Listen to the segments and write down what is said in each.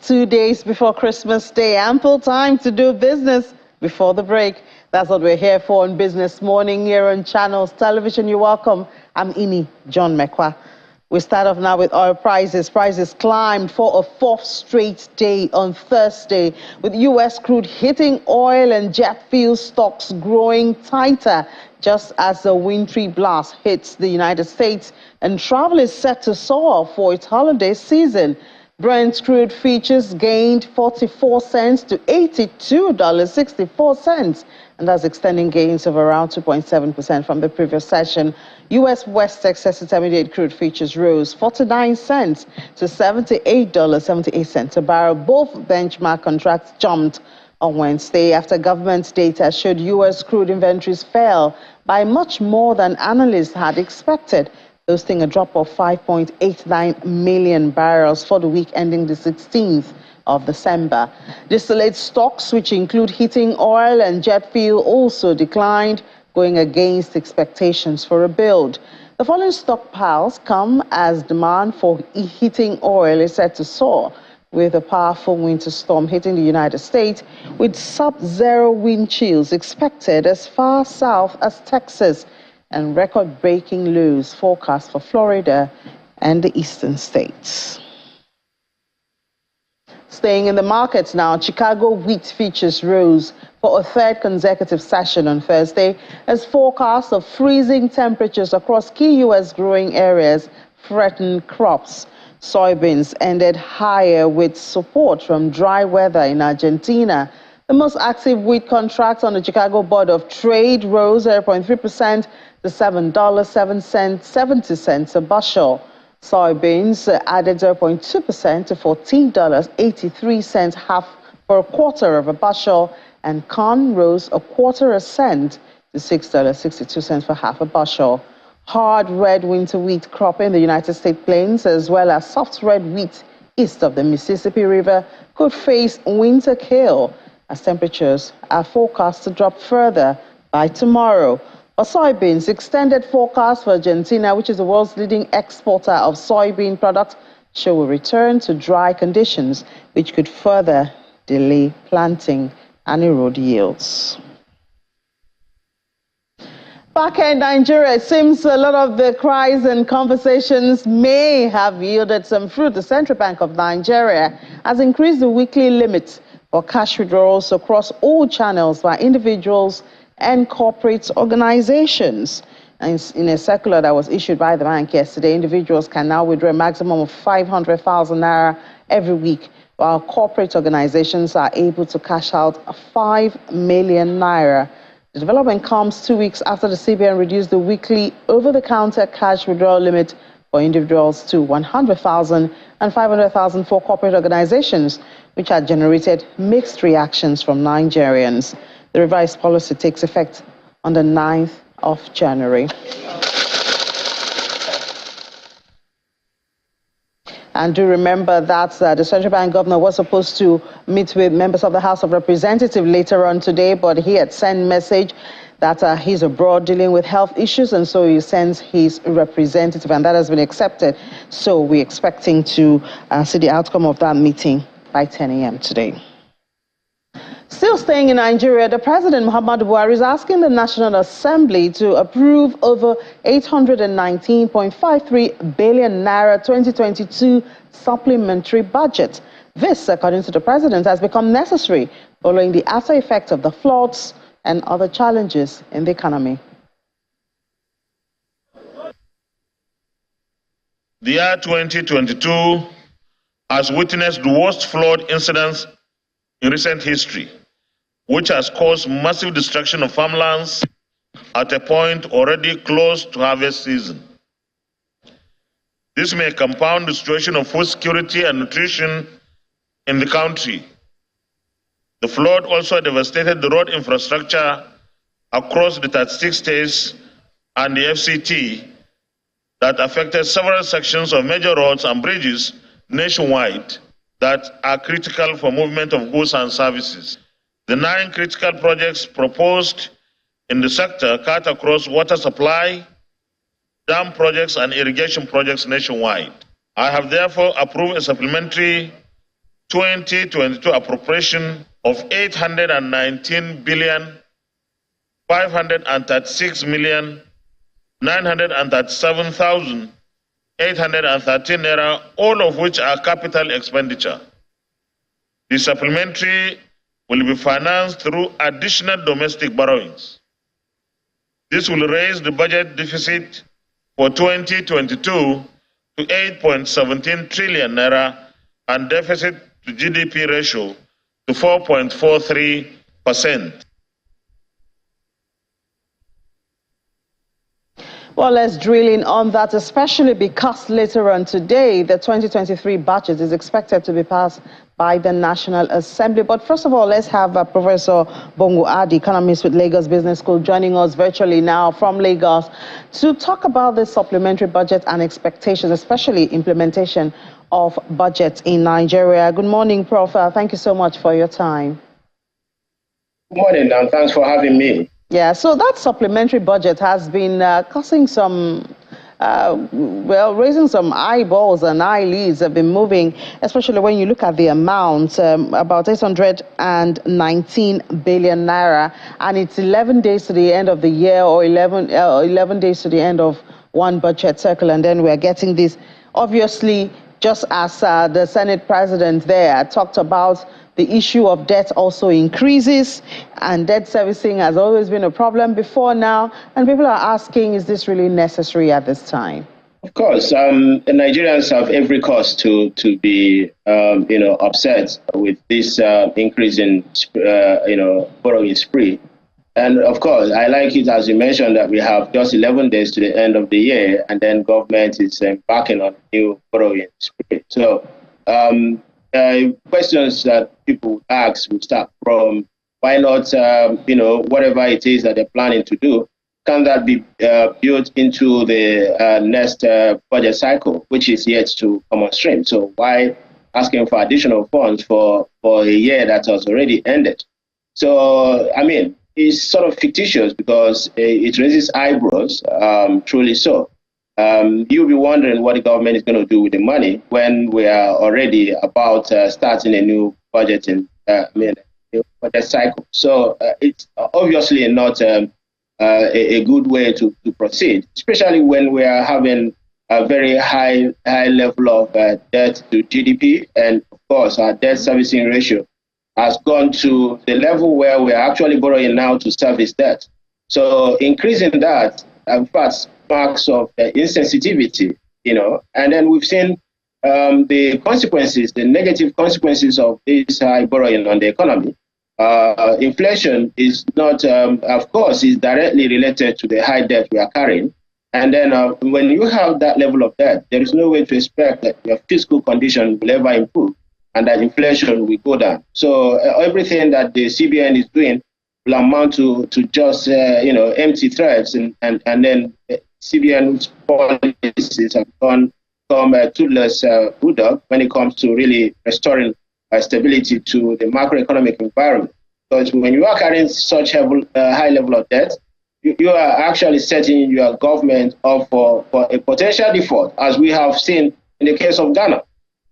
2 days before Christmas Day. Ample time to do business before the break. That's what we're here for on Business Morning here on Channels Television. You're welcome. I'm Ini John Mekwa. We start off now with oil prices. Prices climbed for a fourth straight day on Thursday, with U.S. crude hitting oil and jet fuel stocks growing tighter just as the wintry blast hits the United States and travel is set to soar for its holiday season. Brent crude futures gained 44 cents to $82.64, and that's extending gains of around 2.7% from the previous session. U.S. West Texas Intermediate crude futures rose 49 cents to $78.78 a barrel. Both benchmark contracts jumped on Wednesday after government data showed U.S. crude inventories fell by much more than analysts had expected, posting a drop of 5.89 million barrels for the week ending the 16th of December. Distillate stocks, which include heating oil and jet fuel, also declined, going against expectations for a build. The falling stockpiles come as demand for heating oil is set to soar, with a powerful winter storm hitting the United States, with sub-zero wind chills expected as far south as Texas, and record-breaking lows forecast for Florida and the eastern states. Staying in the markets now, Chicago wheat futures rose for a third consecutive session on Thursday as forecasts of freezing temperatures across key U.S. growing areas threaten crops. Soybeans ended higher with support from dry weather in Argentina. The most active wheat contract on the Chicago Board of Trade rose 0.3% to $7.70 a bushel. Soybeans added 0.2% to $14.83 half for a quarter of a bushel, and corn rose a quarter a cent to $6.62 for half a bushel. Hard red winter wheat crop in the United States plains, as well as soft red wheat east of the Mississippi River, could face winter kill as temperatures are forecast to drop further by tomorrow. For soybeans, extended forecast for Argentina, which is the world's leading exporter of soybean products, show a return to dry conditions, which could further delay planting and erode yields. Back in Nigeria, it seems a lot of the cries and conversations may have yielded some fruit. The Central Bank of Nigeria has increased the weekly limit for cash withdrawals across all channels by individuals and corporate organizations. And in a circular that was issued by the bank yesterday, individuals can now withdraw a maximum of 500,000 naira every week, while corporate organizations are able to cash out 5 million naira. The development comes 2 weeks after the CBN reduced the weekly over-the-counter cash withdrawal limit for individuals to 100,000 and 500,000 for corporate organizations, which had generated mixed reactions from Nigerians. The revised policy takes effect on the 9th of January. And do remember that the Central Bank governor was supposed to meet with members of the House of Representatives later on today, but he had sent message that he's abroad dealing with health issues, and so he sends his representative, and that has been accepted. So we're expecting to see the outcome of that meeting by 10 a.m. today. Still staying in Nigeria, the President Muhammadu Buhari is asking the National Assembly to approve over 819.53 billion naira 2022 supplementary budget. This, according to the President, has become necessary following the after effects of the floods and other challenges in the economy. The year 2022 has witnessed the worst flood incidents in recent history, which has caused massive destruction of farmlands at a point already close to harvest season. This may compound the situation of food security and nutrition in the country. The flood also devastated the road infrastructure across the 36 states and the FCT that affected several sections of major roads and bridges nationwide that are critical for movement of goods and services. The 9 critical projects proposed in the sector cut across water supply, dam projects, and irrigation projects nationwide. I have therefore approved a supplementary 2022 appropriation of 819,536,937,813 naira, all of which are capital expenditure. The supplementary will be financed through additional domestic borrowings. This will raise the budget deficit for 2022 to 8.17 trillion naira and deficit to GDP ratio to 4.43%. Well, let's drill in on that, especially because later on today, the 2023 budget is expected to be passed by the National Assembly. But first of all, let's have Professor Bongo Adi, economist with Lagos Business School, joining us virtually now from Lagos to talk about the supplementary budget and expectations, especially implementation of budgets in Nigeria. Good morning, Prof. Thank you so much for your time. Good morning, and thanks for having me. Yeah, so that supplementary budget has been causing some, raising some eyeballs and eyelids have been moving, especially when you look at the amount, about 819 billion naira, and it's 11 days to the end of the year, or 11 days to the end of one budget cycle, and then we're getting this. Obviously, just as the Senate president there talked about, the issue of debt also increases, and debt servicing has always been a problem before now, and people are asking, is this really necessary at this time? Of course, the Nigerians have every cause to be, upset with this increase in, borrowing spree. And of course, I like it, as you mentioned, that we have just 11 days to the end of the year, and then government is embarking on new borrowing spree. So, questions that people ask will start from, why not, whatever it is that they're planning to do, can that be built into the next budget cycle, which is yet to come on stream? So why asking for additional funds for a year that has already ended? So, I mean, it's sort of fictitious because it raises eyebrows, truly so. You'll be wondering what the government is going to do with the money when we are already about starting a new budgeting budget cycle. So it's obviously not a good way to proceed, especially when we are having a very high level of debt to GDP, and of course our debt servicing ratio has gone to the level where we are actually borrowing now to service debt. So increasing that, in fact, marks of insensitivity, and then we've seen the consequences, the negative consequences of this high borrowing on the economy. Inflation is not, of course, is directly related to the high debt we are carrying. And then when you have that level of debt, there is no way to expect that your fiscal condition will ever improve and that inflation will go down. So everything that the CBN is doing will amount to just empty threats, and then CBN's policies have become a toothless bulldog when it comes to really restoring stability to the macroeconomic environment. Because when you are carrying such high level of debt, you are actually setting your government up for a potential default, as we have seen in the case of Ghana.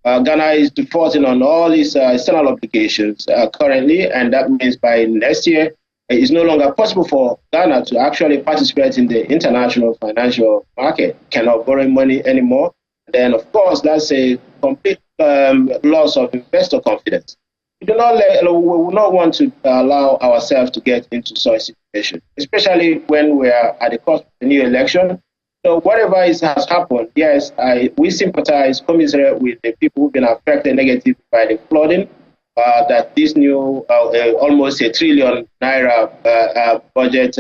Ghana is defaulting on all these external obligations currently, and that means by next year, it's no longer possible for Ghana to actually participate in the international financial market, cannot borrow money anymore. Then, of course, that's a complete loss of investor confidence. We will not want to allow ourselves to get into such a situation, especially when we are at the cusp of a new election. So whatever has happened, yes, we sympathize, commiserate with the people who've been affected negatively by the flooding, that this new almost $1 trillion naira budget,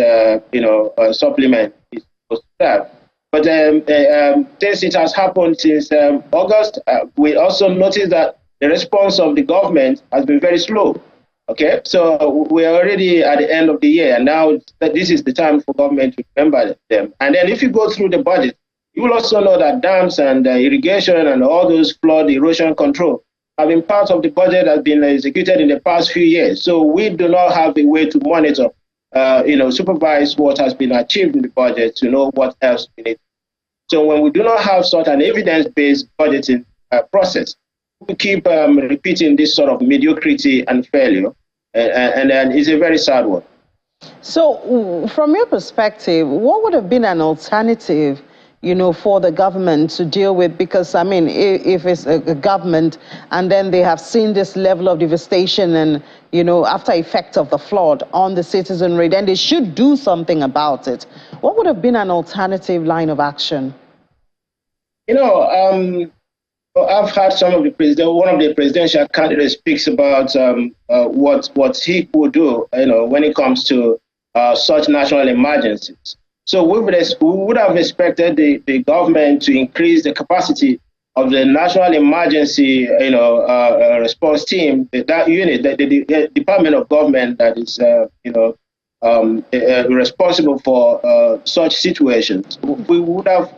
supplement is supposed to serve. But since it has happened since August, we also noticed that the response of the government has been very slow. Okay, so we're already at the end of the year, and now this is the time for government to remember them. And then if you go through the budget, you will also know that dams and irrigation and all those flood erosion control have been part of the budget that has been executed in the past few years. So we do not have a way to monitor, supervise what has been achieved in the budget to know what else we need. So when we do not have such an evidence-based budgeting process, keep repeating this sort of mediocrity and failure, and it's a very sad one. So, from your perspective, what would have been an alternative, for the government to deal with? Because, I mean, if it's a government and then they have seen this level of devastation and, after effect of the flood on the citizenry, then they should do something about it. What would have been an alternative line of action? I've heard one of the presidential candidates speaks about what he would do, when it comes to such national emergencies. So we would have expected the government to increase the capacity of the national emergency, response team, that unit, the department of government that is, responsible for such situations. We would have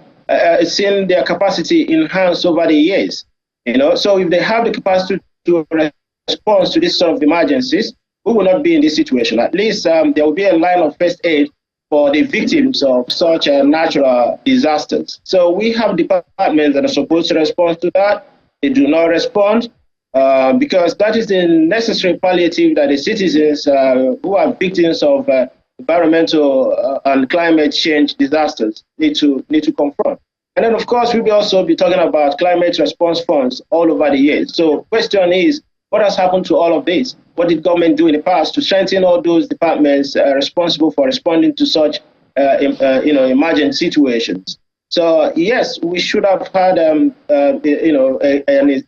seen their capacity enhanced over the years. So if they have the capacity to respond to this sort of emergencies, we will not be in this situation. At least there will be a line of first aid for the victims of such natural disasters. So we have departments that are supposed to respond to that. They do not respond because that is the necessary palliative that the citizens who are victims of environmental and climate change disasters need to confront. And then, of course, we will also be talking about climate response funds all over the years. So the question is, what has happened to all of this? What did government do in the past to strengthen all those departments responsible for responding to such emergent situations? So yes, we should have had a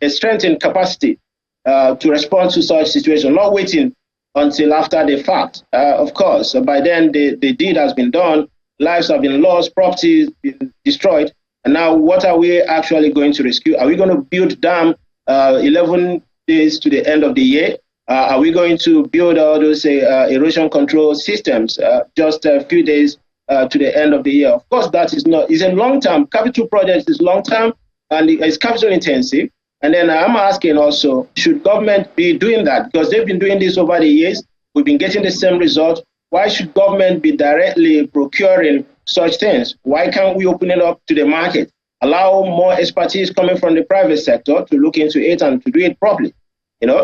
strengthened capacity to respond to such situations, not waiting until after the fact. Of course, by then the deed has been done, lives have been lost, property been destroyed, and now what are we actually going to rescue? Are we going to build dam 11 days to the end of the year? Are we going to build all those erosion control systems just a few days to the end of the year? Of course, that is not. It's a long-term capital project. Is long-term and it's capital intensive. And then I'm asking also, should government be doing that? Because they've been doing this over the years. We've been getting the same result. Why should government be directly procuring such things? Why can't we open it up to the market? Allow more expertise coming from the private sector to look into it and to do it properly.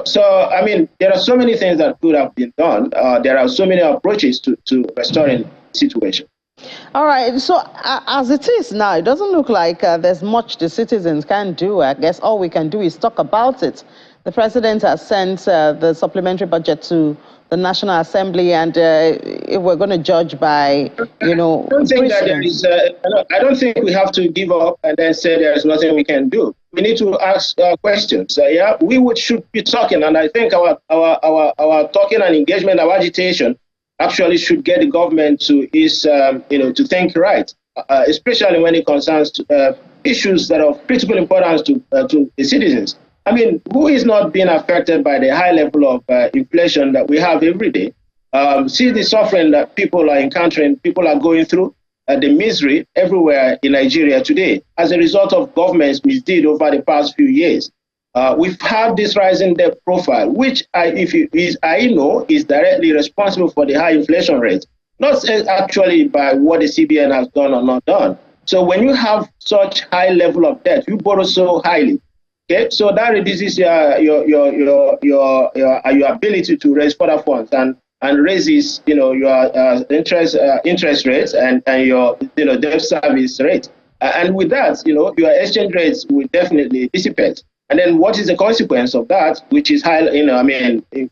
So I mean, there are so many things that could have been done. There are so many approaches to restoring the situation. All right. So as it is now, it doesn't look like there's much the citizens can do. I guess all we can do is talk about it. The president has sent the supplementary budget to the National Assembly, and if we're going to judge by, I don't think we have to give up and then say there's nothing we can do. We need to ask questions. Should be talking, and I think our talking and engagement, our agitation, actually should get the government to to think right, especially when it concerns issues that are of critical importance to the citizens. I mean, who is not being affected by the high level of inflation that we have every day? See the suffering that people are encountering, people are going through, the misery everywhere in Nigeria today as a result of government's misdeed over the past few years. We've had this rising debt profile, which I know is directly responsible for the high inflation rate, not actually by what the CBN has done or not done. So when you have such high level of debt, you borrow so highly. Okay, so that reduces your ability to raise further funds and raises your interest rates and your debt service rate. And with that, your exchange rates will definitely dissipate. And then what is the consequence of that, which is high,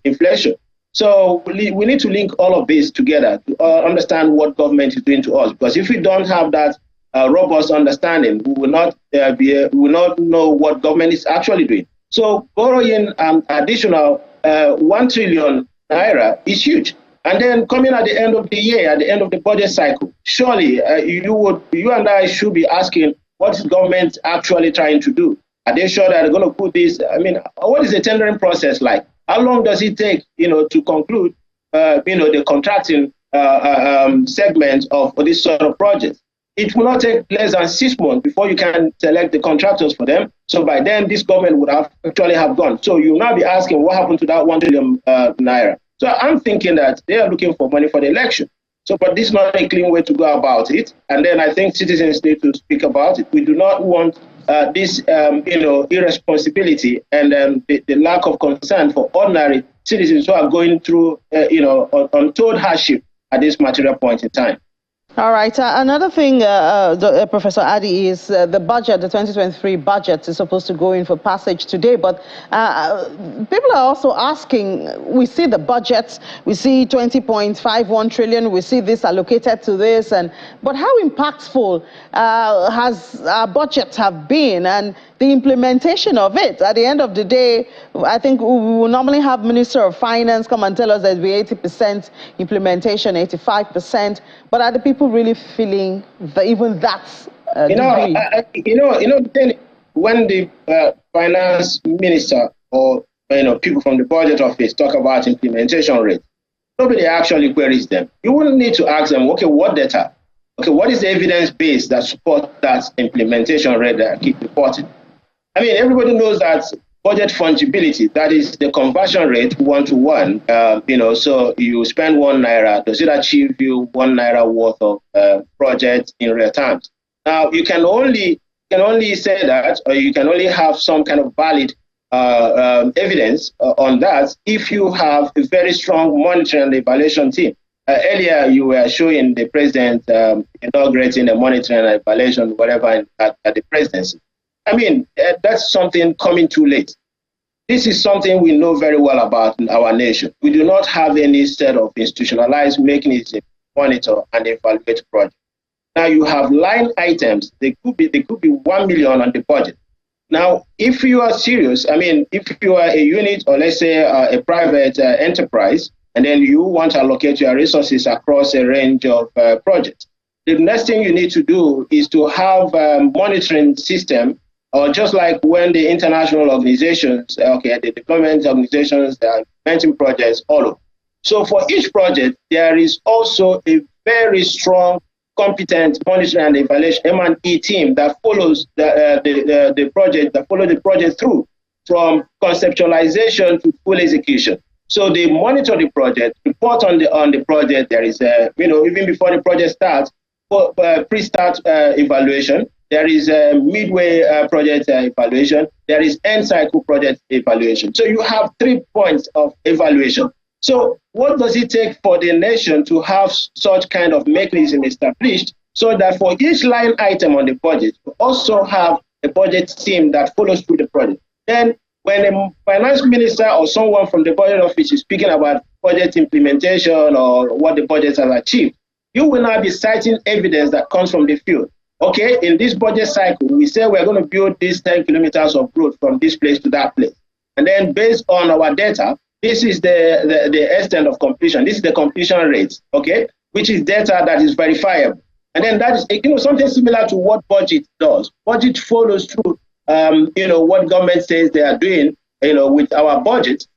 inflation? So we need to link all of this together to understand what government is doing to us. Because if we don't have that robust understanding, we will not know what government is actually doing. So borrowing additional 1 trillion naira is huge. And then coming at the end of the year, at the end of the budget cycle, surely you and I should be asking, what is government actually trying to do? Are they sure that they're going to put this? I mean, what is the tendering process like? How long does it take, to conclude, the contracting segment of this sort of project? It will not take less than 6 months before you can select the contractors for them. So by then, this government would have gone. So you'll now be asking what happened to that 1 trillion naira. So I'm thinking that they are looking for money for the election. So, but this is not a clean way to go about it. And then I think citizens need to speak about it. We do not want this irresponsibility and the lack of concern for ordinary citizens who are going through untold hardship at this material point in time. All right. Another thing, Professor Adi, is the budget, the 2023 budget is supposed to go in for passage today. But people are also asking, we see the budget, we see 20.51 trillion, we see this allocated to this, but how impactful has our budget have been and the implementation of it? At the end of the day, I think we will normally have Minister of Finance come and tell us there'll be 80% implementation, 85%. But are the people really feeling even that degree? When the finance minister or people from the budget office talk about implementation rate, nobody actually queries them. You wouldn't need to ask them, okay, what data? Okay, what is the evidence base that supports that implementation rate that I keep reporting? I mean, everybody knows that budget fungibility, that is the conversion rate 1-to-1. So you spend 1 naira, does it achieve you 1 naira worth of project in real terms? Now, you can only say that, or you can only have some kind of valid evidence on that if you have a very strong monitoring and evaluation team. Earlier, you were showing the president inaugurating the monitoring and evaluation, whatever, at the presidency. I mean, that's something coming too late. This is something we know very well about in our nation. We do not have any set of institutionalized mechanisms to monitor and evaluate projects. Now you have line items. They could be 1 million on the budget. Now, if you are serious, I mean, if you are a unit or let's say a private enterprise, and then you want to allocate your resources across a range of projects, the next thing you need to do is to have a monitoring system. Or just like when the international organizations, the deployment organizations, they are implementing projects all over. So for each project, there is also a very strong, competent monitoring and evaluation M&E team that follows the project, that follow the project through from conceptualization to full execution. So they monitor the project, report on the project. There is even before the project starts, pre-start evaluation. There is a midway project evaluation. There is end cycle project evaluation. So you have 3 points of evaluation. So what does it take for the nation to have such kind of mechanism established so that for each line item on the budget, you also have a budget team that follows through the project? Then when a finance minister or someone from the budget office is speaking about budget implementation or what the budget has achieved, you will now be citing evidence that comes from the field. Okay, in this budget cycle, we say we're going to build these 10 kilometers of road from this place to that place. And then based on our data, this is the extent of completion. This is the completion rate, okay, which is data that is verifiable. And then that is something similar to what budget does. Budget follows through, what government says they are doing, with our budget,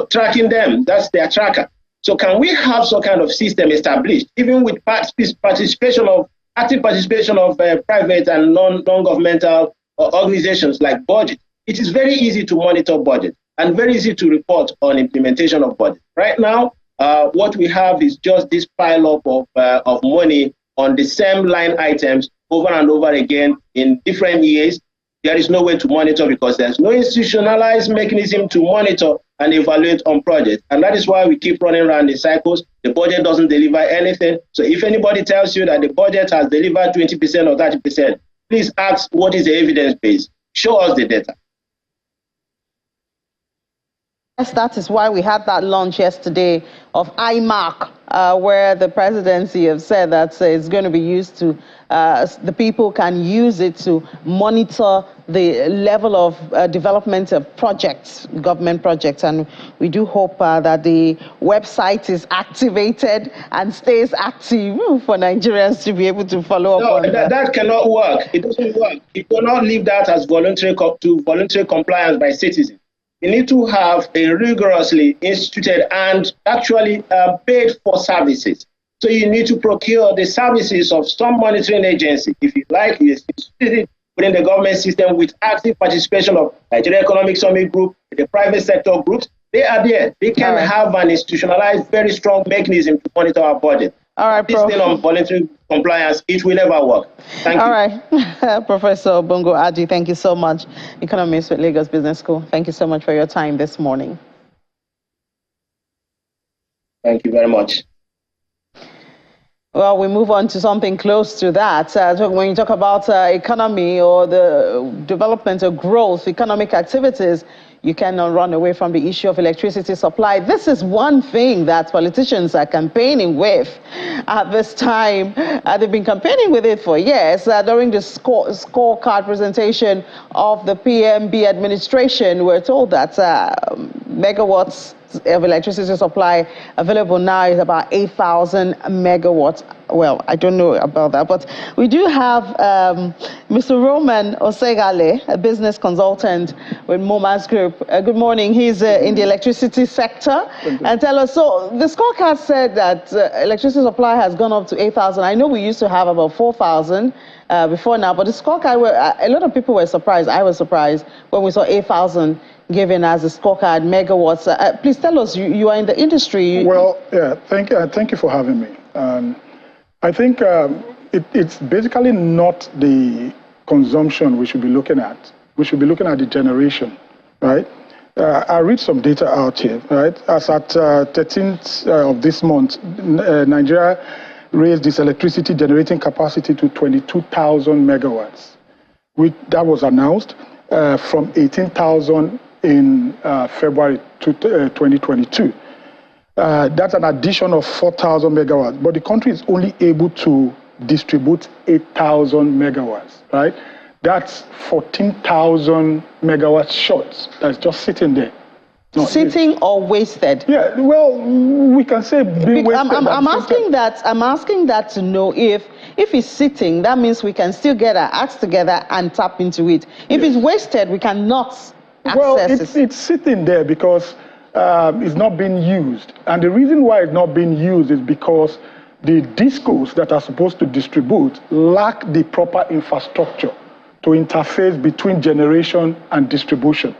tracking them. That's their tracker. So can we have some kind of system established, even with active participation of private and non-governmental organizations like budget? It is very easy to monitor budget and very easy to report on implementation of budget. Right now, what we have is just this pile up of money on the same line items over and over again in different years. There is no way to monitor because there's no institutionalized mechanism to monitor and evaluate on projects. And that is why we keep running around in cycles. The budget doesn't deliver anything. So if anybody tells you that the budget has delivered 20% or 30%, please ask what is the evidence base. Show us the data. Yes, that is why we had that launch yesterday of IMARC, where the presidency have said that it's going to be used to, the people can use it to monitor the level of development of projects, government projects. And we do hope that the website is activated and stays active for Nigerians to be able to follow up on that. That cannot work. It doesn't work. You cannot leave that as voluntary compliance by citizens. You need to have a rigorously instituted and actually paid for services. So you need to procure the services of some monitoring agency. If you like, you institute it within the government system with active participation of Nigeria Economic Summit Group, the private sector groups. They are there. They can have an institutionalized, very strong mechanism to monitor our budget. All right, This thing on voluntary compliance, it will never work. Thank you. All right. Professor Bongo Aji, thank you so much. Economist with Lagos Business School. Thank you so much for your time this morning. Thank you very much. Well, we move on to something close to that. When you talk about economy or the development or growth, economic activities, you cannot run away from the issue of electricity supply. This is one thing that politicians are campaigning with at this time. They've been campaigning with it for years. During the scorecard presentation of the PMB administration, we're told that megawatts of electricity supply available now is about 8,000 megawatts. Well, I don't know about that, but we do have Mr. Roman Osegale, a business consultant with Momas Group. Good morning. He's in the electricity sector. And tell us, so the scorecard said that electricity supply has gone up to 8,000. I know we used to have about 4,000 before now, but the scorecard, a lot of people were surprised. I was surprised when we saw 8,000 given as a scorecard megawatts. Please tell us, you are in the industry. Well, yeah, thank you for having me. I think it's basically not the consumption we should be looking at. We should be looking at the generation, right? I read some data out here, right? As at 13th of this month, Nigeria raised its electricity generating capacity to 22,000 megawatts. That was announced from 18,000 in February 2022. That's an addition of 4,000 megawatts, but the country is only able to distribute 8,000 megawatts, right? That's 14,000 megawatts short. That's just sitting there. Sitting or wasted? Yeah, well, we can say being wasted. I'm asking that to know if it's sitting, that means we can still get our acts together and tap into it. If it's wasted, we cannot access it. It's sitting there because it's not being used. And the reason why it's not being used is because the discos that are supposed to distribute lack the proper infrastructure to interface between generation and distribution.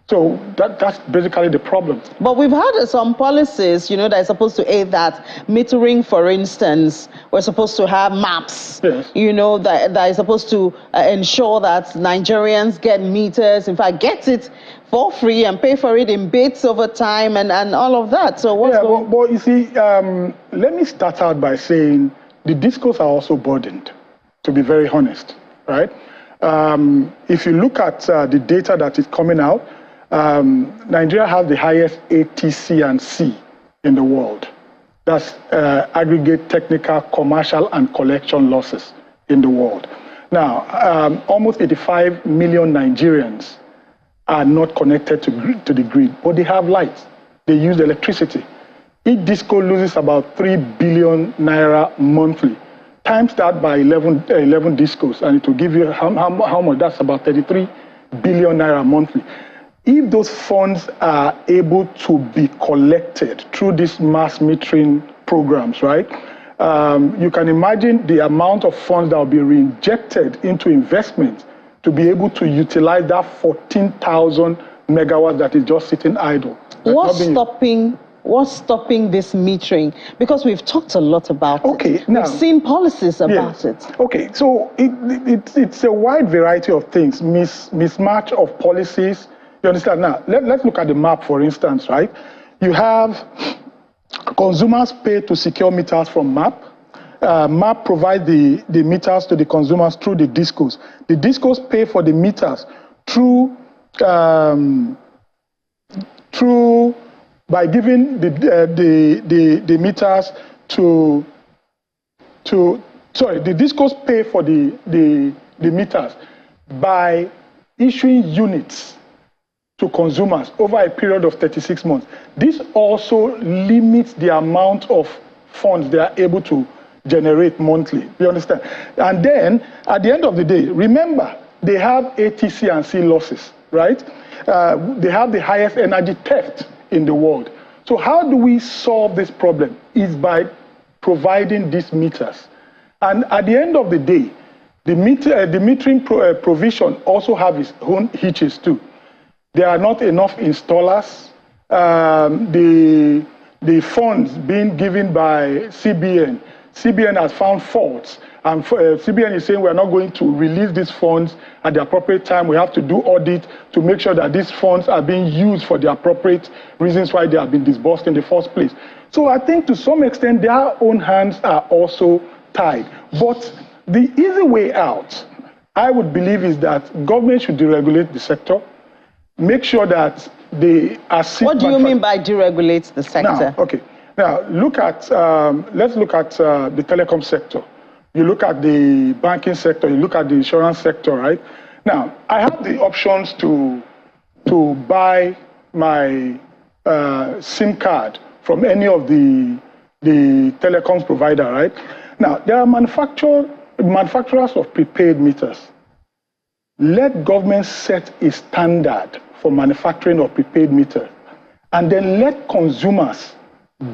So that's basically the problem. But we've had some policies, that are supposed to aid that. Metering, for instance, we're supposed to have maps, yes. That is supposed to ensure that Nigerians get meters, in fact, get it for free and pay for it in bits over time and all of that. So what's going on? But you see, let me start out by saying the discos are also burdened, to be very honest, right? If you look at the data that is coming out, Nigeria has the highest ATC and C in the world. That's aggregate technical, commercial, and collection losses in the world. Now, almost 85 million Nigerians are not connected to the grid, but they have lights. They use electricity. Each disco loses about 3 billion naira monthly. Times that by 11 discos, and it will give you how much? That's about 33 billion naira monthly. If those funds are able to be collected through these mass metering programs, right? You can imagine the amount of funds that will be reinjected into investment to be able to utilize that 14,000 megawatts that is just sitting idle. What's stopping this metering? Because we've talked a lot about it. We've seen policies about it. Okay, so it's a wide variety of things. Mismatch of policies. You understand? Now, let's look at the map, for instance, right? You have consumers pay to secure meters from MAP. MAP provides the meters to the consumers through the discos. The discos pay for the meters by giving the meters the discos pay for the meters by issuing units to consumers over a period of 36 months. This also limits the amount of funds they are able to generate monthly. You understand? And then, at the end of the day, remember, they have ATC and C losses, right? They have the highest energy theft in the world. So how do we solve this problem? Is by providing these meters. And at the end of the day, the metering provision also have its own hitches too. There are not enough installers. The funds being given by CBN CBN has found faults, and CBN is saying we're not going to release these funds at the appropriate time. We have to do audit to make sure that these funds are being used for the appropriate reasons why they have been disbursed in the first place. So I think to some extent their own hands are also tied. But the easy way out, I would believe, is that government should deregulate the sector, make sure that they assist. What do you mean by deregulate the sector? Now, look at, let's look at the telecom sector. You look at the banking sector, you look at the insurance sector, right? Now, I have the options to buy my SIM card from any of the telecoms provider, right? Now, there are manufacturers of prepaid meters. Let government set a standard for manufacturing of prepaid meters, and then let consumers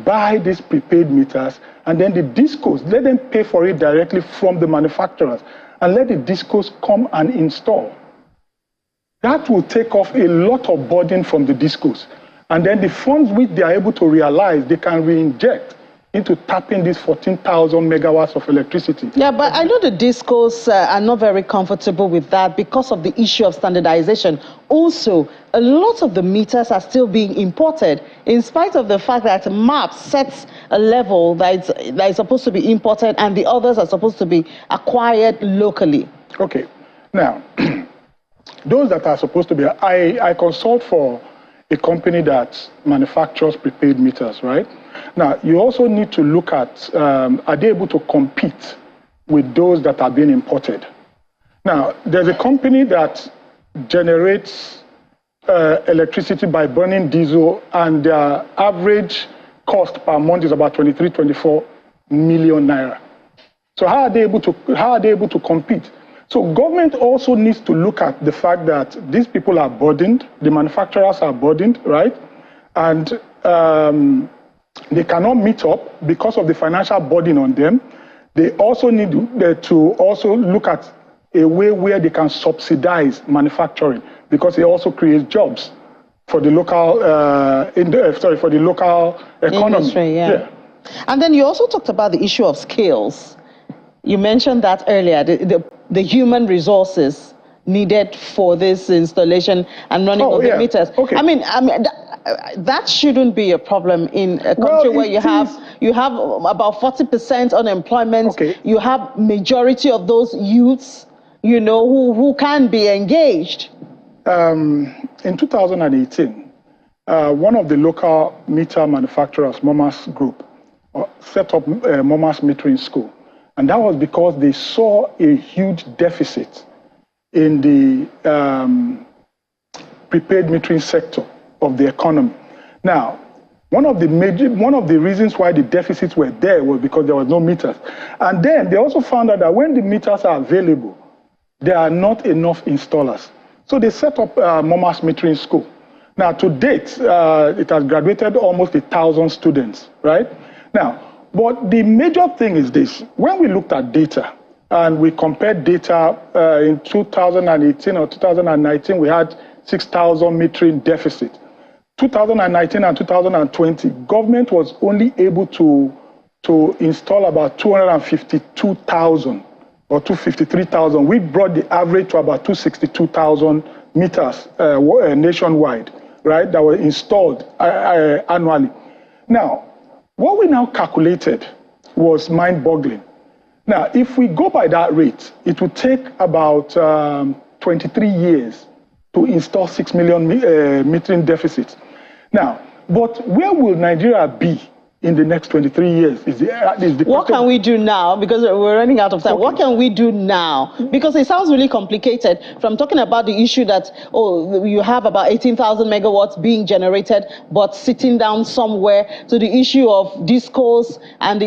buy these prepaid meters, and then the discos, let them pay for it directly from the manufacturers, and let the discos come and install. That will take off a lot of burden from the discos. And then the funds which they are able to realize, they can re-inject into tapping these 14,000 megawatts of electricity. Yeah, but I know the discos are not very comfortable with that because of the issue of standardization. Also, a lot of the meters are still being imported, in spite of the fact that MAP sets a level that is supposed to be imported and the others are supposed to be acquired locally. Okay. Now, those that are supposed to be, I consult for a company that manufactures prepaid meters, right? Now, you also need to look at, are they able to compete with those that are being imported? Now, there's a company that generates electricity by burning diesel, and their average cost per month is about 23, 24 million naira. So how are they able to compete? So government also needs to look at the fact that these people are burdened, the manufacturers are burdened, right? And they cannot meet up because of the financial burden on them. They also need to also look at a way where they can subsidize manufacturing, because it also creates jobs for the local, for the local economy. Industry, yeah. And then you also talked about the issue of skills. You mentioned that earlier, the human resources needed for this installation and running of the meters. Okay. I mean, that shouldn't be a problem in a country where you have about 40% unemployment. Okay. You have majority of those youths, you know, who can be engaged. In 2018, one of the local meter manufacturers, Momas Group, set up Momas Metering School. And that was because they saw a huge deficit in the prepaid metering sector of the economy. Now, one of the reasons why the deficits were there was because there was no meters. And then they also found out that when the meters are available, there are not enough installers. So they set up Momas Metering School. Now, to date, it has graduated almost 1,000 students, right? Now, but the major thing is this. When we looked at data, and we compared data in 2018 or 2019, we had 6,000 metering deficit. 2019 and 2020, government was only able to install about 252,000 or 253,000. We brought the average to about 262,000 meters nationwide, right, that were installed annually. Now, what we now calculated was mind-boggling. Now, if we go by that rate, it would take about 23 years to install 6 million metering deficits. Now, but where will Nigeria be in the next 23 years? What can we do now? Because we're running out of time. Okay. What can we do now? Because it sounds really complicated, from talking about the issue that, oh, you have about 18,000 megawatts being generated, but sitting down somewhere, to the issue of discos and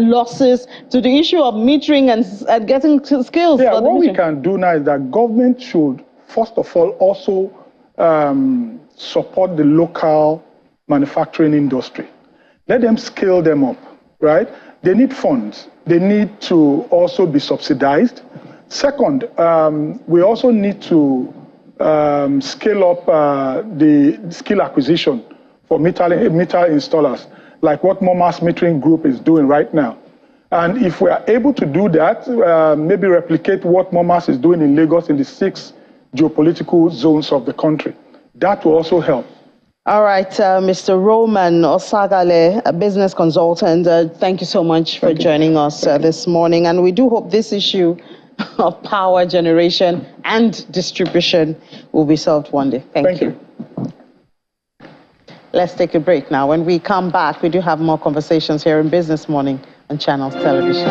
losses, to the issue of metering and getting skills. Yeah, what we can do now is that government should, first of all, also support the local manufacturing industry. Let them scale them up, right? They need funds. They need to also be subsidized. Second, we also need to scale up the skill acquisition for meter installers, like what Momas Metering Group is doing right now. And if we are able to do that, maybe replicate what Momas is doing in Lagos in the 6 geopolitical zones of the country, that will also help. All right, Mr. Roman Osagale, a business consultant, thank you so much for joining us this morning. And we do hope this issue of power generation and distribution will be solved one day. Thank you. Let's take a break now. When we come back, we do have more conversations here in Business Morning on Channels Television.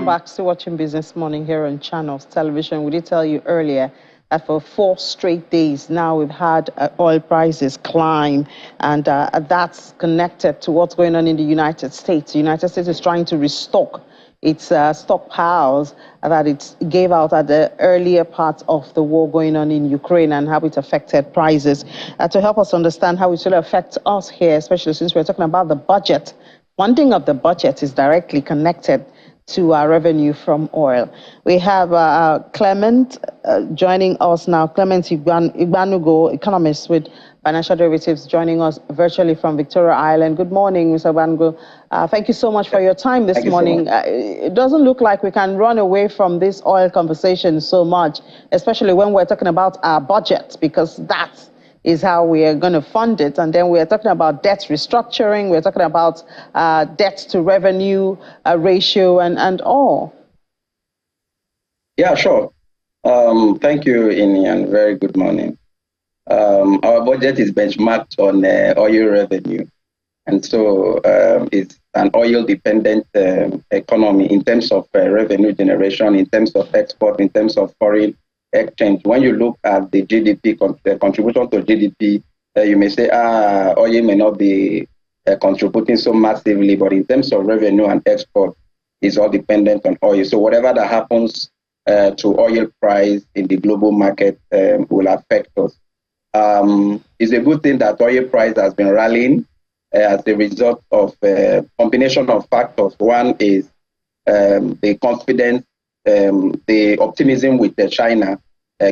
Back to watching Business Morning here on Channels Television. We did tell you earlier that for 4 straight days now we've had oil prices climb, and that's connected to what's going on in the United States. The United States is trying to restock its stockpiles that it gave out at the earlier part of the war going on in Ukraine and how it affected prices. To help us understand how it will affect us here, especially since we're talking about the budget, funding of the budget is directly connected to our revenue from oil. We have Clement joining us now. Clement Igbanugo, economist with financial derivatives, joining us virtually from Victoria Island. Good morning, Mr. Igbanugo. Thank you so much for your time this morning. It doesn't look like we can run away from this oil conversation so much, especially when we're talking about our budget, because that's is how we are going to fund it. And then we are talking about debt restructuring, we're talking about debt to revenue ratio and all. Yeah, sure. Thank you, Ini, and very good morning. Our budget is benchmarked on oil revenue. And so it's an oil-dependent economy in terms of revenue generation, in terms of export, in terms of foreign exchange. When you look at the GDP, the contribution to GDP, you may say, oil may not be contributing so massively, but in terms of revenue and export, it's all dependent on oil. So whatever that happens to oil price in the global market will affect us. It's a good thing that oil price has been rallying as a result of a combination of factors. One is the confidence, the optimism with China,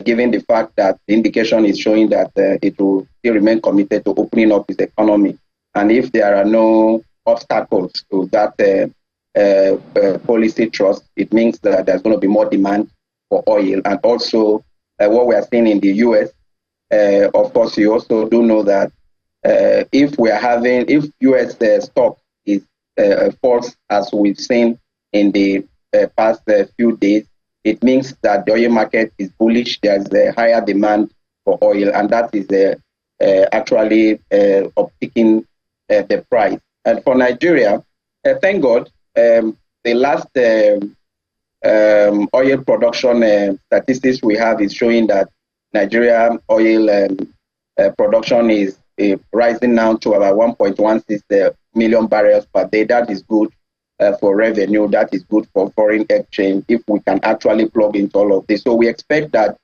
given the fact that the indication is showing that it will still remain committed to opening up its economy. And if there are no obstacles to that policy trust, it means that there's going to be more demand for oil. And also what we are seeing in the US, of course, you also do know that if US stock is false, as we've seen in the past few days, it means that the oil market is bullish. There's a higher demand for oil, and that is actually upticking the price. And for Nigeria, thank God, the last oil production statistics we have is showing that Nigeria oil production is rising now to about 1.16 million barrels per day. That is good for revenue. That is good for foreign exchange if we can actually plug into all of this. So we expect that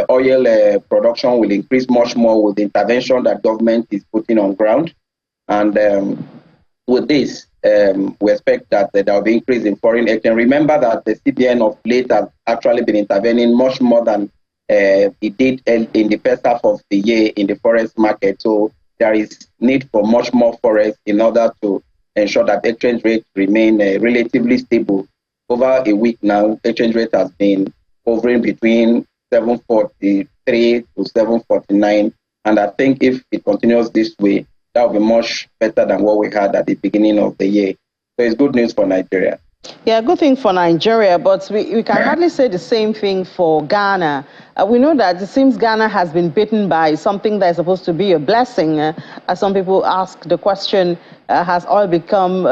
oil production will increase much more with the intervention that government is putting on ground. And with this, we expect that there will be increase in foreign exchange. Remember that the CBN of late has actually been intervening much more than it did in the first half of the year in the forex market. So there is need for much more forex in order to ensure that exchange rates remain relatively stable. Over a week now, exchange rate has been hovering between 743 to 749. And I think if it continues this way, that will be much better than what we had at the beginning of the year. So it's good news for Nigeria. Yeah, good thing for Nigeria, but we can hardly say the same thing for Ghana. We know that it seems Ghana has been bitten by something that is supposed to be a blessing. As some people ask the question, has oil become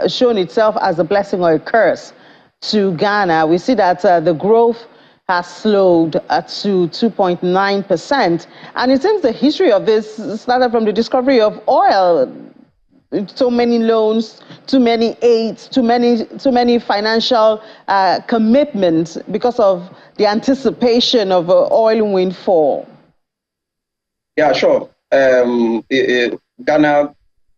shown itself as a blessing or a curse to Ghana? We see that the growth has slowed to 2.9%. And it seems the history of this started from the discovery of oil. So many loans, too many aids, too many financial commitments because of the anticipation of oil windfall. Yeah, sure. Ghana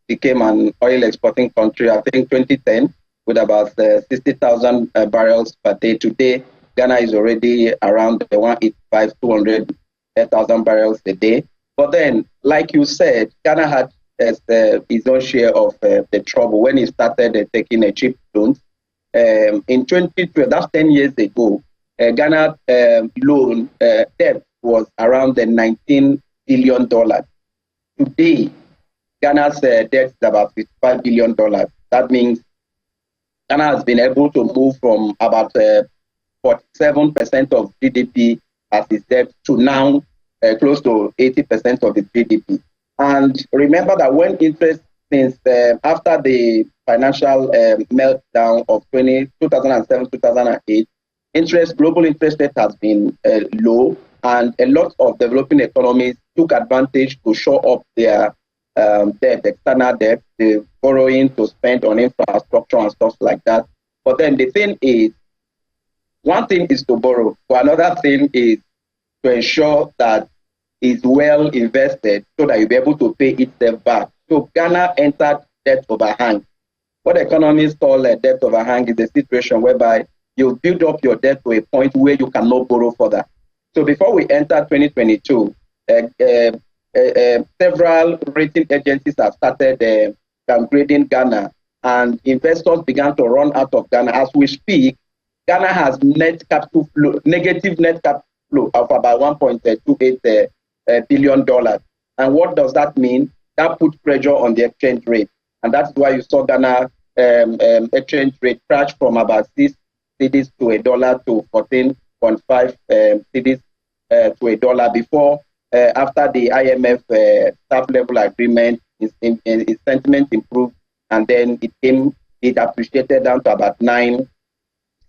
became an oil exporting country, I think 2010, with about 60,000 barrels per day. Today, Ghana is already around 185, 200,000 barrels a day. But then, like you said, Ghana had his own share of the trouble when he started taking a cheap loans. In 2012, that's 10 years ago, Ghana loan debt was around the $19 billion. Today, Ghana's debt is about $55 billion. That means Ghana has been able to move from about 47% of GDP as its debt to now close to 80% of the GDP. And remember that when interest, since after the financial meltdown of 2007-2008, global interest rate has been low, and a lot of developing economies took advantage to shore up their debt, external debt, the borrowing to spend on infrastructure and stuff like that. But then the thing is, one thing is to borrow, but another thing is to ensure that it's well invested so that you'll be able to pay itself back. So Ghana entered debt overhang. What economists call a debt overhang is a situation whereby you build up your debt to a point where you cannot borrow further. So before we enter 2022, several rating agencies have started downgrading Ghana, and investors began to run out of Ghana. As we speak, Ghana has negative net capital flow of about $1.28 billion. And what does that mean? That puts pressure on the exchange rate. And that's why you saw Ghana exchange rate crash from about 6 cedis to $1 to 14.5 cedis to $1 before, after the IMF staff level agreement, its sentiment improved, and then it appreciated down to about 9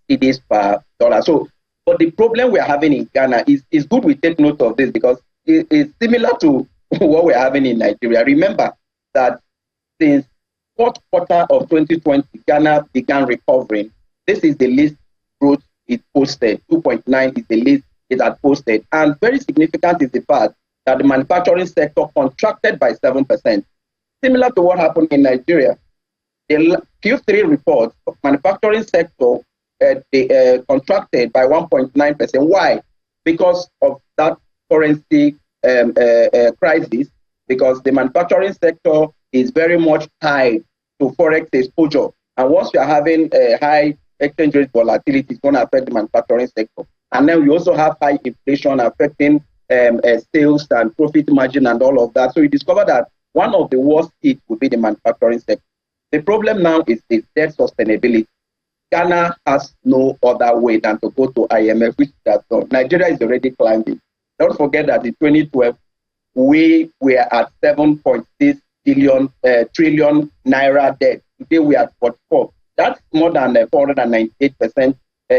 cedis per dollar. So, but the problem we're having in Ghana is good we take note of this, because it's similar to what we're having in Nigeria. Remember that since fourth quarter of 2020, Ghana began recovering. This is the least growth it posted. 2.9 is the least it had posted. And very significant is the fact that the manufacturing sector contracted by 7%. Similar to what happened in Nigeria. The Q3 report of manufacturing sector contracted by 1.9%. Why? Because of that currency crisis, because the manufacturing sector is very much tied to forex exposure. And once you are having a high exchange rate volatility, it's going to affect the manufacturing sector. And then we also have high inflation affecting sales and profit margin and all of that. So we discovered that one of the worst hits would be the manufacturing sector. The problem now is the debt sustainability. Ghana has no other way than to go to IMF, which has done. Nigeria is already climbing. Don't forget that in 2012, we were at 7.6 trillion naira debt. Today we are at 44. That's more than a 498%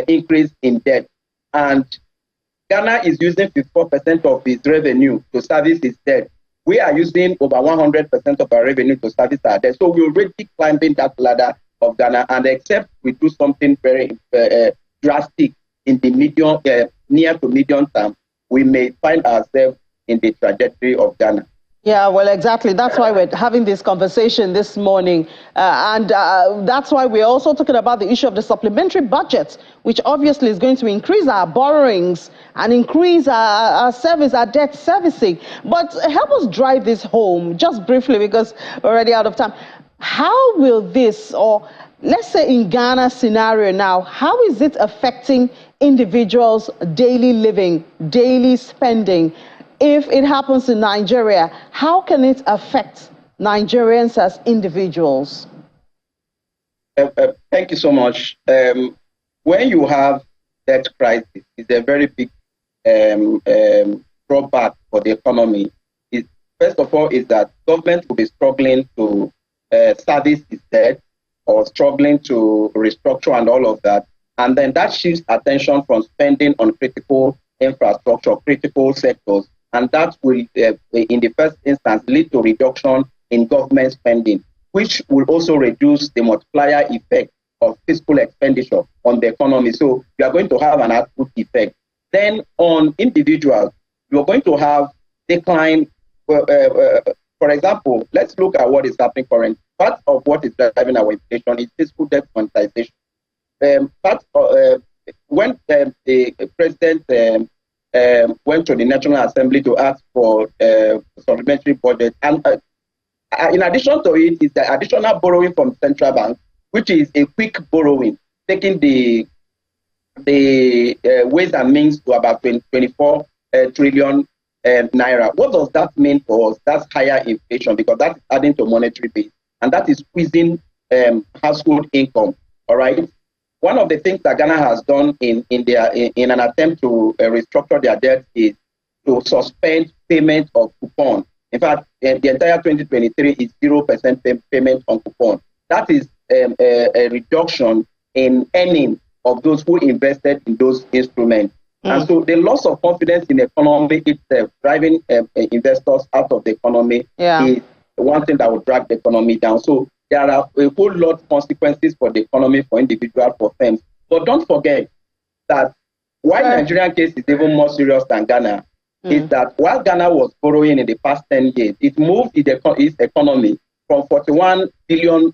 increase in debt. And Ghana is using 54% of its revenue to service its debt. We are using over 100% of our revenue to service our debt. So we're already climbing that ladder of Ghana. And except we do something very drastic in the near to medium term, we may find ourselves in the trajectory of Ghana. Yeah, well, exactly. That's why we're having this conversation this morning. And that's why we're also talking about the issue of the supplementary budget, which obviously is going to increase our borrowings and increase our service, our debt servicing. But help us drive this home just briefly, because we're already out of time. How will this, or let's say in Ghana's scenario now, how is it affecting individuals' daily living, daily spending? If it happens in Nigeria, how can it affect Nigerians as individuals? Thank you so much. When you have debt crisis, it's a very big drawback for the economy. First of all, is that government will be struggling to service its debt, or struggling to restructure and all of that. And then that shifts attention from spending on critical infrastructure, critical sectors. And that will, in the first instance, lead to reduction in government spending, which will also reduce the multiplier effect of fiscal expenditure on the economy. So you are going to have an output effect. Then on individuals, you are going to have decline. For example, let's look at what is happening currently. Part of what is driving our inflation is fiscal debt monetization. When the president went to the National Assembly to ask for a supplementary budget, and in addition to it, is the additional borrowing from central bank, which is a quick borrowing, taking the ways and means to about 24 trillion naira. What does that mean for us? That's higher inflation, because that's adding to monetary base, and that is squeezing household income. All right. One of the things that Ghana has done in an attempt to restructure their debt is to suspend payment of coupon. In fact, the entire 2023 is 0% payment on coupon. That is a reduction in earning of those who invested in those instruments. And so the loss of confidence in the economy itself, driving investors out of the economy, is one thing that will drag the economy down. So there are a whole lot of consequences for the economy, for individuals, for firms. But don't forget that why the Nigerian case is even more serious than Ghana is that while Ghana was borrowing in the past 10 years, it moved its economy from $41 billion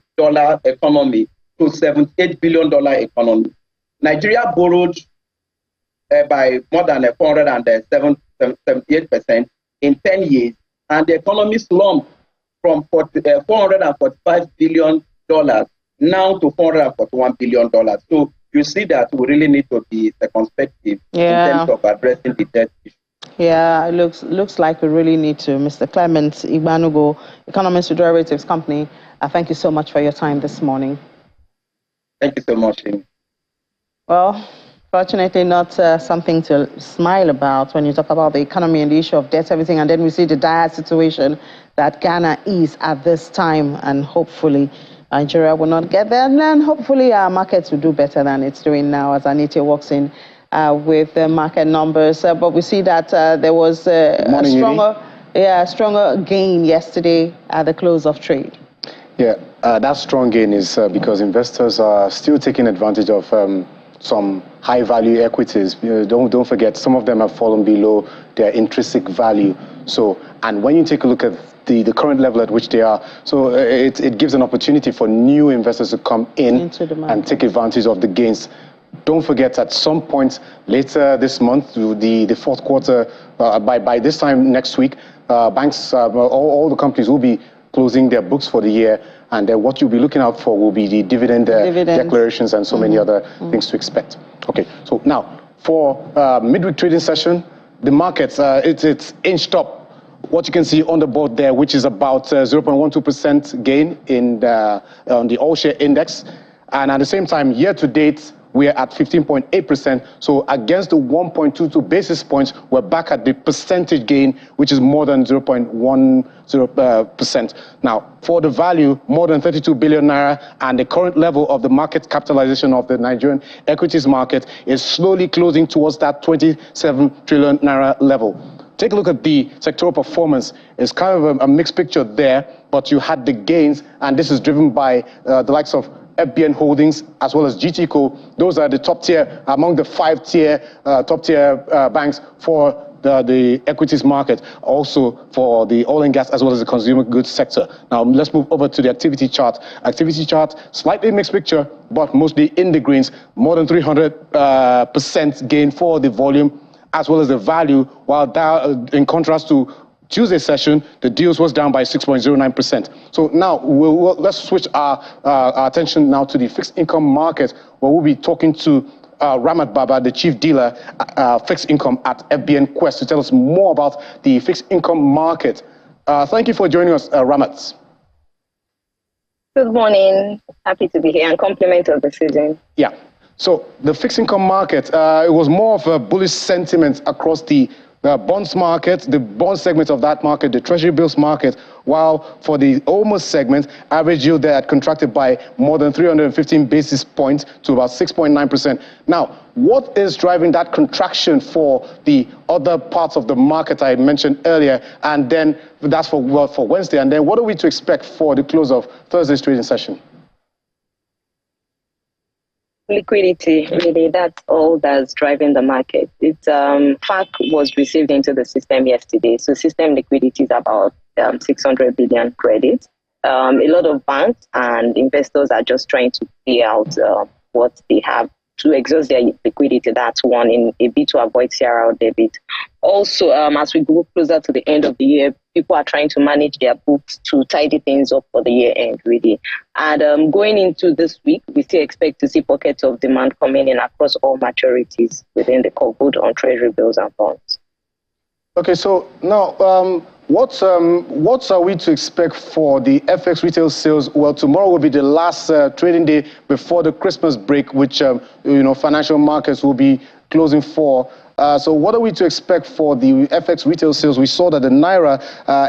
economy to $78 billion economy. Nigeria borrowed by more than 478% in 10 years, and the economy slumped from $445 billion now to $441 billion. So you see that we really need to be circumspective in terms of addressing the debt issue. Yeah, it looks like we really need to. Mr. Clement Igbanugo, economist with Derivatives Company, thank you so much for your time this morning. Thank you so much, Amy. Well, fortunately not something to smile about when you talk about the economy and the issue of debt, everything, and then we see the dire situation that Ghana is at this time, and hopefully Nigeria will not get there, and then hopefully our markets will do better than it's doing now, as Anita walks in with the market numbers. But we see that there was a stronger gain yesterday at the close of trade. Yeah, that strong gain is because investors are still taking advantage of some high-value equities. Don't forget, some of them have fallen below their intrinsic value. So, and when you take a look at the current level at which they are, so it gives an opportunity for new investors to come in and take advantage of the gains. Don't forget, at some point later this month, the fourth quarter, by this time next week, banks, all the companies will be closing their books for the year, and what you'll be looking out for will be the dividend declarations and so many other things to expect. Okay, so now for midweek trading session, the markets, it's inched up. What you can see on the board there, which is about 0.12% gain on the all-share index, and at the same time, year to date, we are at 15.8%. So against the 1.22 basis points, we're back at the percentage gain, which is more than 0.10%. Now, for the value, more than 32 billion naira, and the current level of the market capitalization of the Nigerian equities market is slowly closing towards that 27 trillion naira level. Take a look at the sectoral performance. It's kind of a mixed picture there, but you had the gains, and this is driven by the likes of FBN Holdings as well as GTCO. Those are the top tier, among the top tier banks for the equities market, also for the oil and gas as well as the consumer goods sector. Now let's move over to the activity chart. Activity chart, slightly mixed picture, but mostly in the greens, more than 300% gain for the volume as well as the value, while that, in contrast to Tuesday session, the deals was down by 6.09%. So now let's switch our attention now to the fixed income market, where we'll be talking to Ramat Baba, the chief dealer fixed income at FBN Quest, to tell us more about the fixed income market. Thank you for joining us, Ramat. Good morning. Happy to be here, and compliment of the season. Yeah. So the fixed income market, it was more of a bullish sentiment across the bonds market, the bond segment of that market, the treasury bills market, while for the almost segment, average yield there had contracted by more than 315 basis points to about 6.9%. Now, what is driving that contraction for the other parts of the market I mentioned earlier? And then that's for Wednesday. And then what are we to expect for the close of Thursday's trading session? Liquidity, really, that's all that's driving the market. FAC was received into the system yesterday, so system liquidity is about 600 billion credit. A lot of banks and investors are just trying to clear out what they have to exhaust their liquidity. That's one, in a bit to avoid CRR debit. Also, as we go closer to the end of the year, people are trying to manage their books to tidy things up for the year end, really. And going into this week, we still expect to see pockets of demand coming in across all maturities within the covered on treasury bills and bonds. Okay, so now what are we to expect for the FX retail sales? Well, tomorrow will be the last trading day before the Christmas break, which financial markets will be closing for. So what are we to expect for the FX retail sales? We saw that the Naira,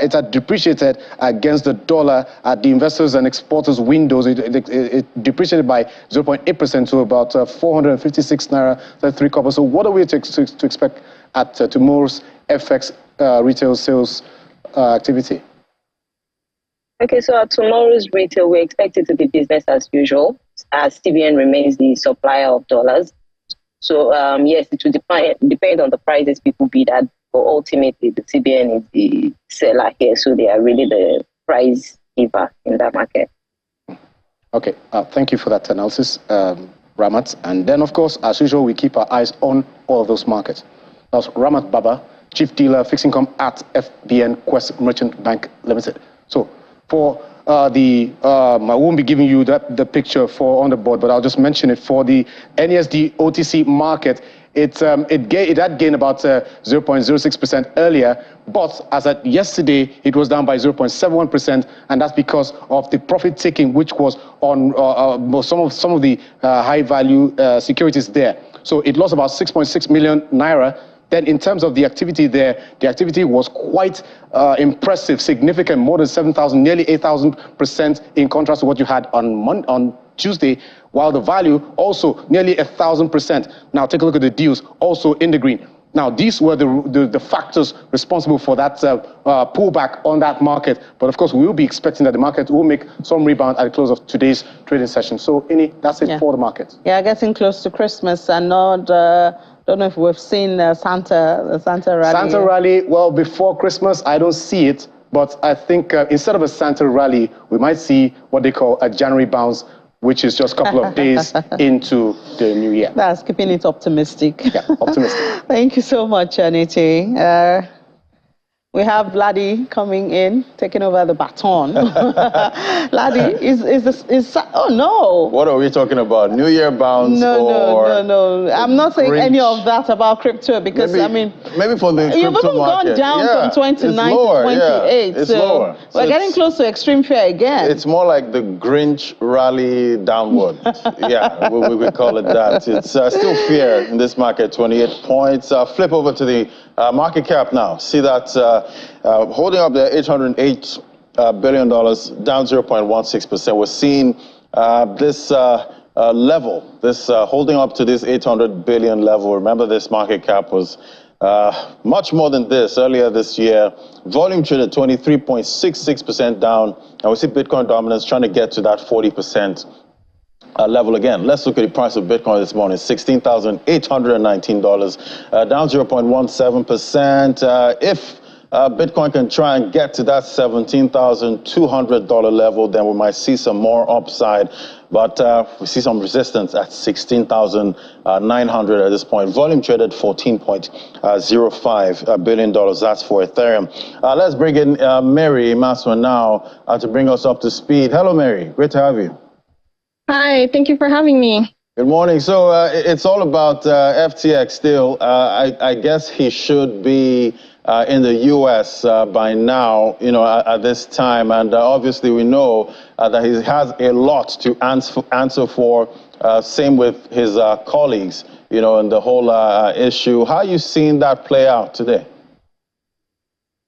it had depreciated against the dollar at the investors and exporters windows. It depreciated by 0.8% to about 456 Naira 33 copper. So what are we to expect at tomorrow's FX retail sales activity? Okay, so at tomorrow's retail, we expect it to be business as usual, as CBN remains the supplier of dollars. So yes, it will depend on the prices people bid at, but ultimately the CBN is the seller here, so they are really the price giver in that market. Okay, thank you for that analysis, Ramat. And then, of course, as usual, we keep our eyes on all of those markets. That's Ramat Baba, Chief Dealer, Fixed Income at FBN Quest Merchant Bank Limited. So for I won't be giving you the picture for on the board, but I'll just mention it. For the NESD OTC market, it had gained about 0.06% earlier, but as at yesterday, it was down by 0.71%, and that's because of the profit taking, which was on some of the high-value securities there. So it lost about 6.6 million naira. Then in terms of the activity there, the activity was quite impressive, significant, more than 7,000, nearly 8,000% in contrast to what you had on Tuesday, while the value also nearly 1,000%. Now take a look at the deals, also in the green. Now these were the factors responsible for that pullback on that market. But of course, we will be expecting that the market will make some rebound at the close of today's trading session. So Ini, that's it for the market. Yeah, getting close to Christmas and not... don't know if we've seen the Santa rally. Santa rally, well, before Christmas, I don't see it. But I think instead of a Santa rally, we might see what they call a January bounce, which is just a couple of days into the new year. That's keeping it optimistic. Yeah, optimistic. Thank you so much, Aniti. We have Vladi coming in, taking over the baton. Vladi, oh no. What are we talking about? New Year bounce? No. I'm not saying any of that about crypto because, maybe for the you've crypto even market. gone down from 29 to 28. It's so lower. We're getting close to extreme fear again. It's more like the Grinch rally downward. Yeah, we call it that. It's still fear in this market, 28 points. Flip over to the market cap now. See that holding up the $808 billion, down 0.16%. We're seeing this level, this holding up to this 800 billion level. Remember, this market cap was much more than this earlier this year. Volume traded 23.66% down, and we see Bitcoin dominance trying to get to that 40% level again. Let's look at the price of Bitcoin this morning, $16,819, down 0.17%. If Bitcoin can try and get to that $17,200 level, then we might see some more upside. But we see some resistance at $16,900 at this point. Volume traded $14.05 billion. That's for Ethereum. Let's bring in Mary Maswa now to bring us up to speed. Hello, Mary. Great to have you. Hi, thank you for having me. Good morning. So it's all about FTX still. I guess he should be in the U.S. by now, at this time. And obviously we know that he has a lot to answer for. Same with his colleagues, and the whole issue. How are you seeing that play out today?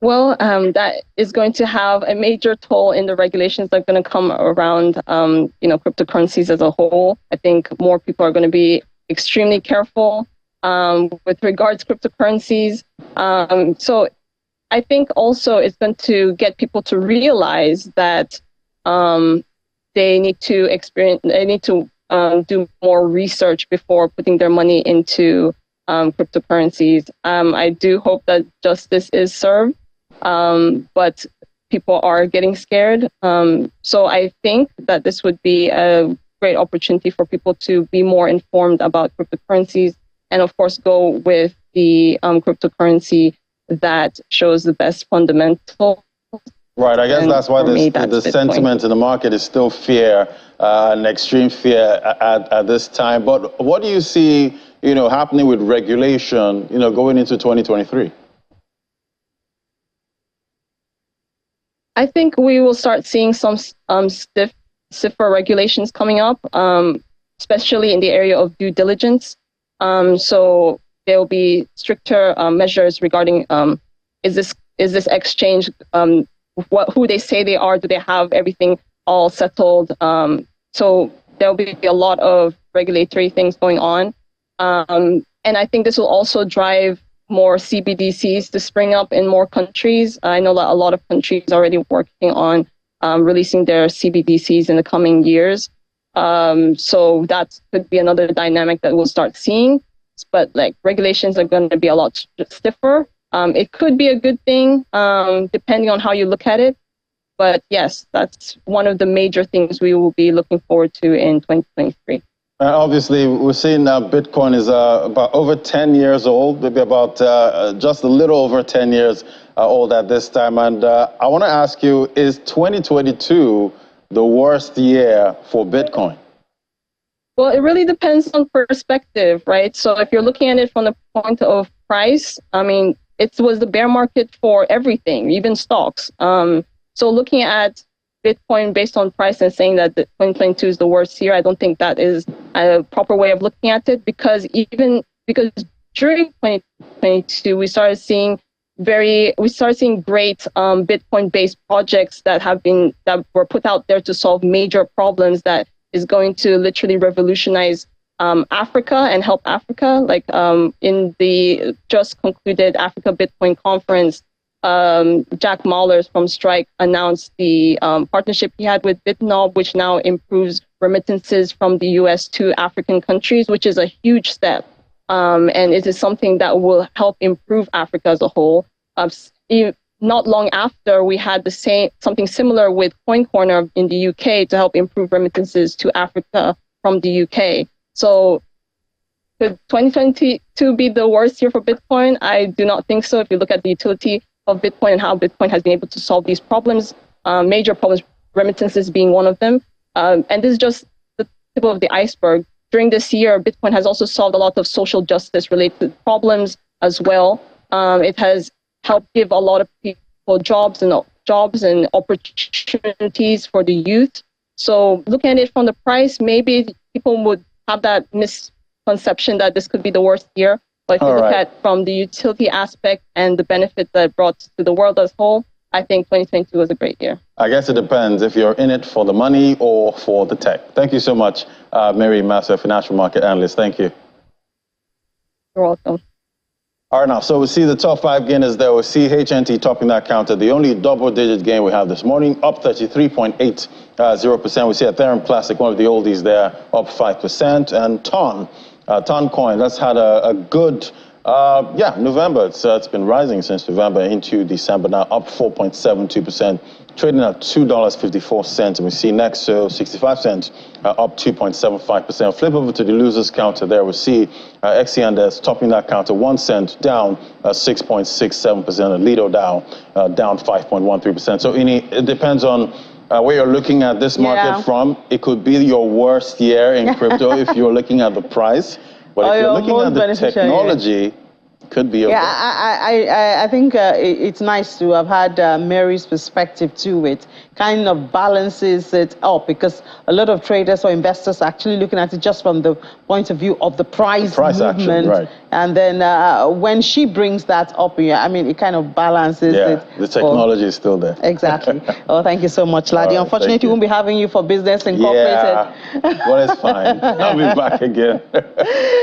Well, that is going to have a major toll in the regulations that are going to come around, cryptocurrencies as a whole. I think more people are going to be extremely careful with regards to cryptocurrencies. So I think also it's going to get people to realize that they need to do more research before putting their money into cryptocurrencies. I do hope that justice is served. But people are getting scared. So I think that this would be a great opportunity for people to be more informed about cryptocurrencies and, of course, go with the cryptocurrency that shows the best fundamental. Right, I guess And that's why for me, the that's sentiment in the market is still fear, an extreme fear at this time. But what do you see, happening with regulation, going into 2023? I think we will start seeing some stiffer regulations coming up, especially in the area of due diligence. So there will be stricter measures regarding is this exchange who they say they are? Do they have everything all settled? So there will be a lot of regulatory things going on, and I think this will also drive more CBDCs to spring up in more countries. I know that a lot of countries are already working on releasing their CBDCs in the coming years. So that could be another dynamic that we'll start seeing. But regulations are going to be a lot stiffer. It could be a good thing, depending on how you look at it. But yes, that's one of the major things we will be looking forward to in 2023. Obviously, we're seeing Bitcoin is about over 10 years old, maybe about just a little over 10 years old at this time. And I want to ask you, is 2022 the worst year for Bitcoin? Well, it really depends on perspective, right? So if you're looking at it from the point of price, I mean, it was the bear market for everything, even stocks. So looking at Bitcoin based on price and saying that 2022 is the worst year, I don't think that is a proper way of looking at it, because during 2022 we started seeing great Bitcoin-based projects that were put out there to solve major problems that is going to literally revolutionize Africa and help Africa. Like in the just concluded Africa Bitcoin conference, Jack Mallers from Strike announced the partnership he had with BitNob, which now improves remittances from the US to African countries, which is a huge step. And it is something that will help improve Africa as a whole. Not long after, we had something similar with Coin Corner in the UK to help improve remittances to Africa from the UK. So could 2022 be the worst year for Bitcoin? I do not think so. If you look at the utility of Bitcoin and how Bitcoin has been able to solve these problems, major problems, remittances being one of them. And this is just the tip of the iceberg. During this year, Bitcoin has also solved a lot of social justice related problems as well. It has helped give a lot of people jobs and opportunities for the youth. So looking at it from the price, maybe people would have that misconception that this could be the worst year. But if you look at from the utility aspect and the benefit that it brought to the world as a whole, I think 2022 was a great year. I guess it depends if you're in it for the money or for the tech. Thank you so much, Mary Master, financial market analyst. Thank you. You're welcome. All right, now, so we see the top 5 gainers there. We see HNT topping that counter. The only double-digit gain we have this morning, up 33.80%. We see Ethereum Classic, one of the oldies there, up 5%. And Ton Coin, that's had a good, November. It's been rising since November into December, now up 4.72%, trading at $2.54. And we see Nexo, 65 cents, up 2.75%. Flip over to the losers counter there. We see XCNDS topping that counter, 1 cent, down 6.67%. And Lido down 5.13%. So it depends on where you're looking at this market from. It could be your worst year in crypto if you're looking at the price. But if you're looking at the technology, could be okay. I think it's nice to have had Mary's perspective to it. Kind of balances it up, because a lot of traders or investors are actually looking at it just from the point of view of the price movement. Action, right. And then when she brings that up, I mean, it kind of balances it. The technology is still there. Exactly. Oh, thank you so much, Ladi. Unfortunately, we won't be having you for Business Incorporated. Well, it's fine. I'll be back again.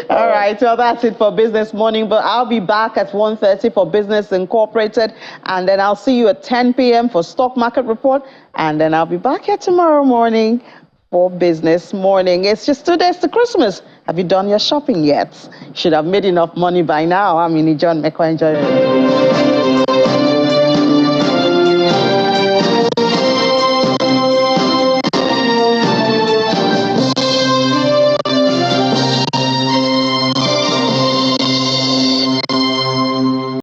All right. Well, that's it for Business Morning, but I'll be back at 1:30 for Business Incorporated, and then I'll see you at 10 p.m. for Stock Market Report, and then I'll be back here tomorrow morning for Business Morning. It's just 2 days to Christmas. Have you done your shopping yet? You should have made enough money by now. I'm John McCoy. Enjoy it.